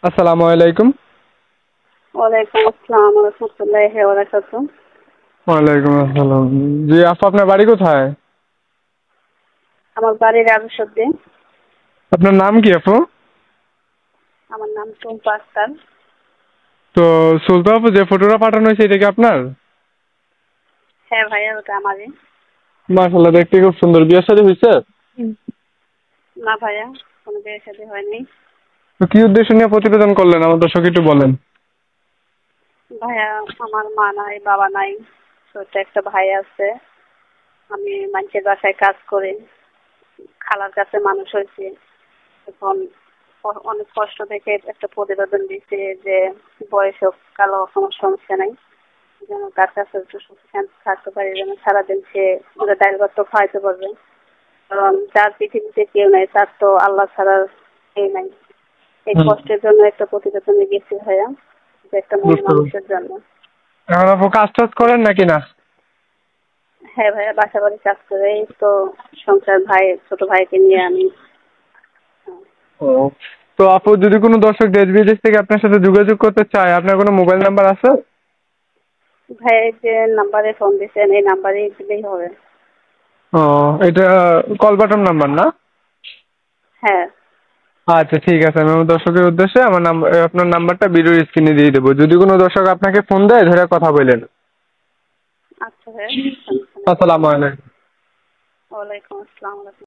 আসসালামু আলাইকুম। ওয়ালাইকুম আসসালাম রহমতুল্লাহি ওয়া বারাকাতুহু। ওয়ালাইকুম আসসালাম। জি আপু, আপনার বাড়ি কোথায়? আমার বাড়ি রাজশাহীতে। আপনার নাম কি আপু? আমার নাম টুম্পা আক্তার। তো সুলতান আপু, যে ফটোটা পাঠানো হয়েছে এটা কি আপনার? হ্যাঁ ভাইয়া, ওটা আমারই। মাশাআল্লাহ, দেখতে খুব সুন্দর। বিয়ে শাদী হয়েছে? না ভাইয়া, কোনো বিয়ে শাদী হয়নি। তো কি উদ্দেশ্য নিয়ে প্রতিবেদন করলেন, আমার দর্শক একটু বলেন। ভাইয়া, আমার মা নাই, বাবা নাই, ছোট একটা ভাই আছে। আমি মানুষের বাসায় কাজ করি, খালার কাছে মানুষ হয়েছি। এখন অনেক কষ্ট থেকে একটা প্রতিবেদন দিচ্ছে যে বয়স কালো কোনো সমস্যা নাই, যেন তার কাছে একটু সুখ শান্তি থাকতে পারে, যেন সারাদিন সে পুরো ডাইল ভাত খাওয়াইতে পারবে। কারণ যার পৃথিবীতে কেউ নাই, তার তো আল্লাহ ছাড়া কেউ নাই। এই কষ্টের জন্য একটা প্রতিবেদনে গেছি ভাইয়া, যে একটা মনে বুঝতে পারছি। মানুষের জন্য। এখন আপু কাজ টাজ করেন নাকি না? হ্যাঁ ভাইয়া, বাসা বাড়ি কাজ করে এই তো সংসার, ভাই ছোট ভাইকে নিয়ে আমি। ও, তো আপু যদি কোনো দর্শক দেশ বিদেশ থেকে আপনার সাথে যোগাযোগ করতে চায়, আপনার কোনো মোবাইল নাম্বার আছে? ভাই যে নাম্বারে ফোন দিয়েছেন এই নাম্বারে দিলেই হবে। ও, এটা কল বাটন নাম্বার না? হ্যাঁ। আচ্ছা ঠিক আছে, আমি আমার দর্শকের উদ্দেশ্যে আমার নাম্বার, আপনার নাম্বারটা ভিডিওর স্ক্রিনে দিয়ে দেবো। যদি কোনো দর্শক আপনাকে ফোন দেয়, ধরে কথা বলেন। আচ্ছা ভাইয়া, সমস্যা নেই। আসসালামু আলাইকুম। ওয়ালাইকুম আসসালাম।